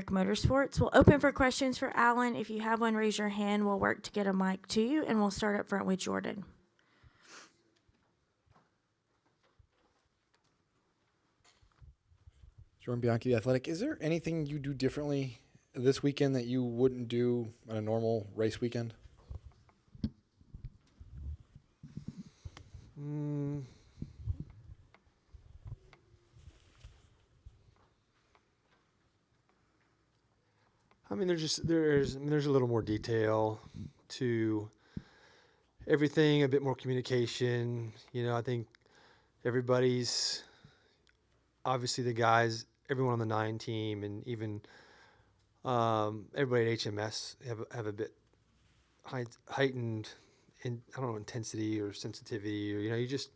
Motorsports. We'll open for questions for Alan. If you have one, raise your hand. We'll work to get a mic to you, and we'll start up front with Jordan. Jordan Bianchi, The Athletic. Is there anything you do differently this weekend that you wouldn't do on a normal race weekend? I mean, there's a little more detail to everything, a bit more communication. I think everybody's obviously the guys, everyone on the 9 team, and even everybody at HMS have a bit heightened I don't know, intensity or sensitivity, or you just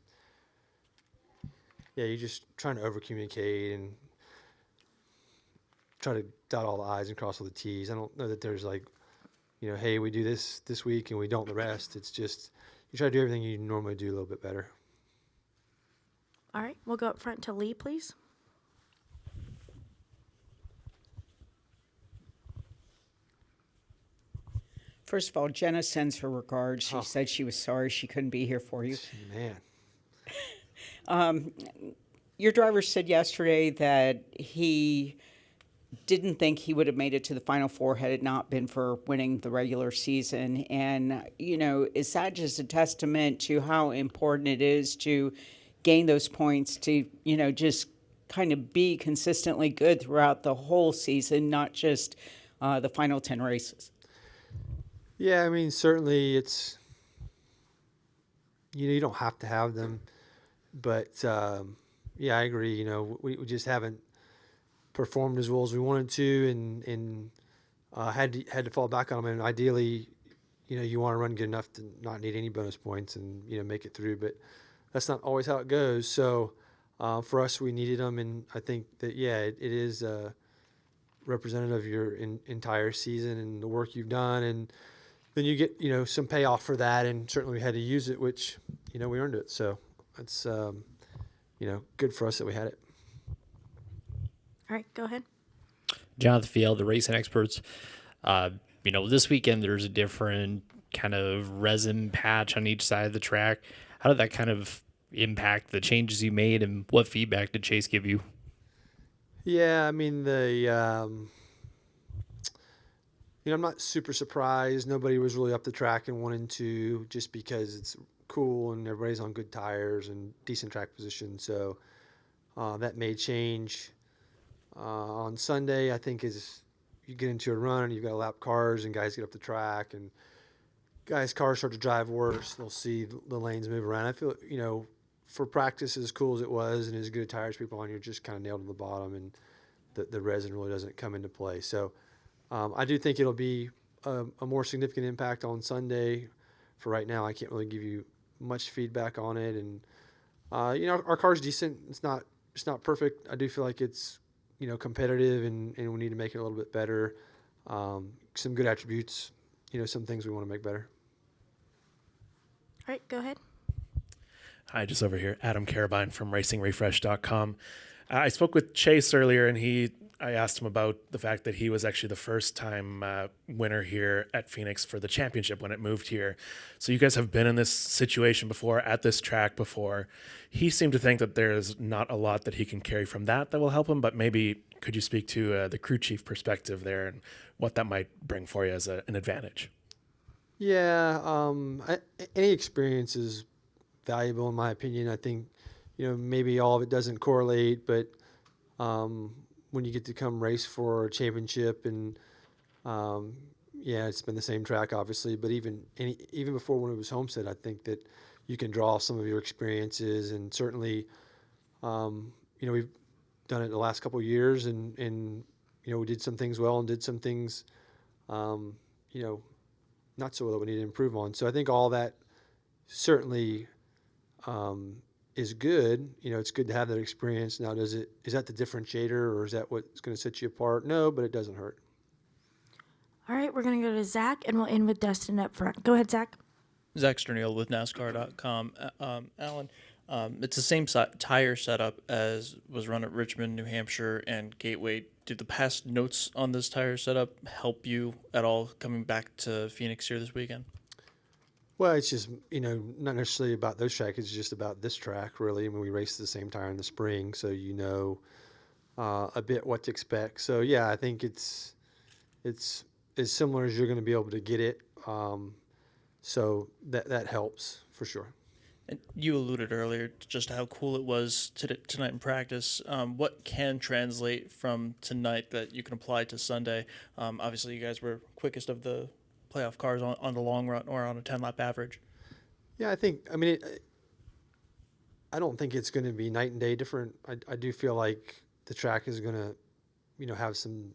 you're just trying to over communicate and try to dot all the I's and cross all the T's. I don't know that there's hey, we do this week and we don't the rest. It's just you try to do everything you normally do a little bit better. All right, we'll go up front to Lee, please. First of all, Jenna sends her regards. She said she was sorry she couldn't be here for you. Man. Your driver said yesterday that he didn't think he would have made it to the Final Four had it not been for winning the regular season. And, is that just a testament to how important it is to gain those points to, just kind of be consistently good throughout the whole season, not just the final 10 races? Yeah, I mean, certainly it's, you don't have to have them, but yeah, I agree. We just haven't performed as well as we wanted to, and had to fall back on them. And ideally, you want to run good enough to not need any bonus points and make it through. But that's not always how it goes. So for us, we needed them, and I think that it is representative of your entire season and the work you've done, and then you get some payoff for that. And certainly we had to use it, which we earned it. So it's good for us that we had it. All right, go ahead. Jonathan Field, the racing experts. This weekend there's a different kind of resin patch on each side of the track. How did that kind of impact the changes you made, and what feedback did Chase give you? Yeah, I mean, I'm not super surprised. Nobody was really up the track and wanting to, just because it's cool and everybody's on good tires and decent track position. So that may change. On Sunday, I think as you get into a run and you've got lap cars and guys get up the track and guys' cars start to drive worse, they'll see the lanes move around. I feel, for practice, as cool as it was and as good a tires people on, you're just kind of nailed to the bottom, and the resin really doesn't come into play. So I do think it'll be a more significant impact on Sunday. For right now, I can't really give you much feedback on it. And, our car's decent. It's not perfect. I do feel like it's, competitive, and we need to make it a little bit better. Some good attributes, some things we want to make better. All right, go ahead. Hi, just over here, Adam Carabine from RacingRefresh.com. I spoke with Chase earlier, and I asked him about the fact that he was actually the first-time winner here at Phoenix for the championship when it moved here. So you guys have been in this situation before, at this track before. He seemed to think that there's not a lot that he can carry from that will help him, but maybe could you speak to the crew chief perspective there and what that might bring for you as an advantage? Yeah, any experience is valuable in my opinion. I think, maybe all of it doesn't correlate, but when you get to come race for a championship, and it's been the same track obviously, but even before when it was Homestead, I think that you can draw some of your experiences, and certainly, we've done it the last couple of years, and we did some things well and did some things, not so well that we need to improve on. So I think all that certainly is good. It's good to have that experience. Now, is that the differentiator, or is that what's going to set you apart? No, but it doesn't hurt. All right, we're going to go to Zach, and we'll end with Dustin up front. Go ahed, Zach. Zach Sterniel with NASCAR.com. Alan, it's the same tire setup as was run at Richmond, New Hampshire, and Gateway. do the past notes on this tire setup help you at all coming back to Phoenix here this weekend? Well, it's just, not necessarily about those tracks. It's just about this track, really. I mean, we raced the same tire in the spring, so a bit what to expect. So, yeah, I think it's as similar as you're going to be able to get it. So that helps for sure. And you alluded earlier to just how cool it was tonight in practice. What can translate from tonight that you can apply to Sunday? Obviously, you guys were quickest of the playoff cars on the long run or on a 10-lap average. Yeah, I don't think it's going to be night and day different. I do feel like the track is going to, have some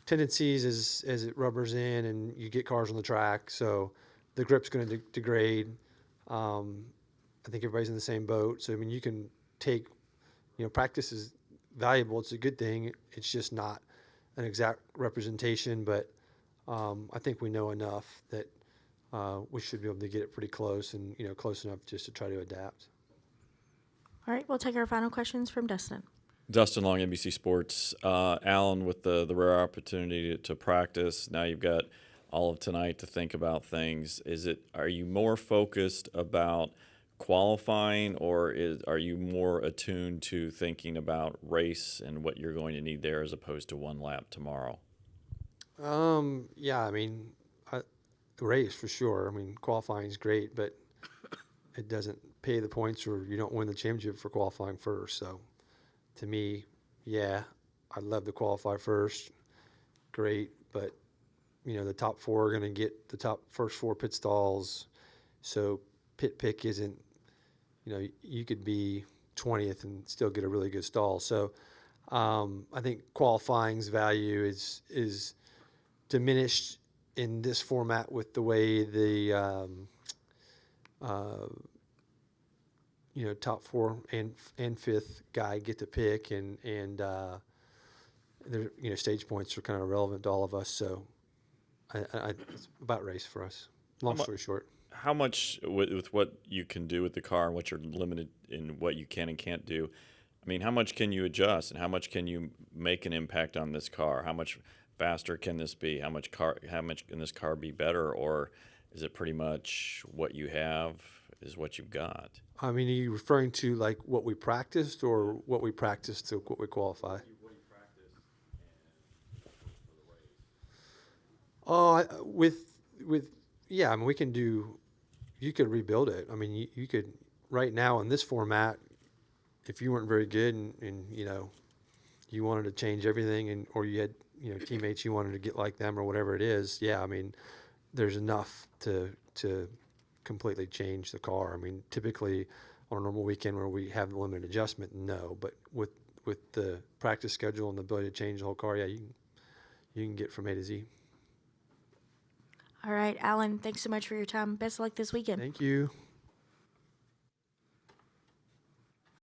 tendencies as it rubbers in and you get cars on the track. So the grip's going to degrade. I think everybody's in the same boat. So, you can take, practice is valuable. It's a good thing. It's just not an exact representation, but I think we know enough that we should be able to get it pretty close and, close enough just to try to adapt. All right, we'll take our final questions from Dustin. Dustin Long, NBC Sports. Alan, with the rare opportunity to practice, now you've got all of tonight to think about things. Are you more focused about qualifying, or are you more attuned to thinking about race and what you're going to need there as opposed to one lap tomorrow? Yeah, race for sure. Qualifying is great, but it doesn't pay the points, or you don't win the championship for qualifying first. So, to me, yeah, I'd love to qualify first. Great, but the top four are going to get the first four pit stalls. So pit pick isn't, you could be 20th and still get a really good stall. So I think qualifying's value is diminished in this format with the way the top four and fifth guy get to pick, and stage points are kind of irrelevant to all of us. So it's about race for us. Long story short. How much with what you can do with the car and what you're limited in what you can and can't do? How much can you adjust, and how much can you make an impact on this car? How much faster can this be? How much can this car be better, or is it pretty much what you have is what you've got? Are you referring to like what we practiced, or what we practiced to what we qualify? We can do. You could rebuild it. You could right now in this format. If you weren't very good and you wanted to change everything, or you had teammates you wanted to get like them or whatever it is. Yeah, there's enough to completely change the car. Typically on a normal weekend where we have limited adjustment, no. But with the practice schedule and the ability to change the whole car, yeah, you can get from A to Z. All right, Alan, thanks so much for your time. Best of luck this weekend. Thank you.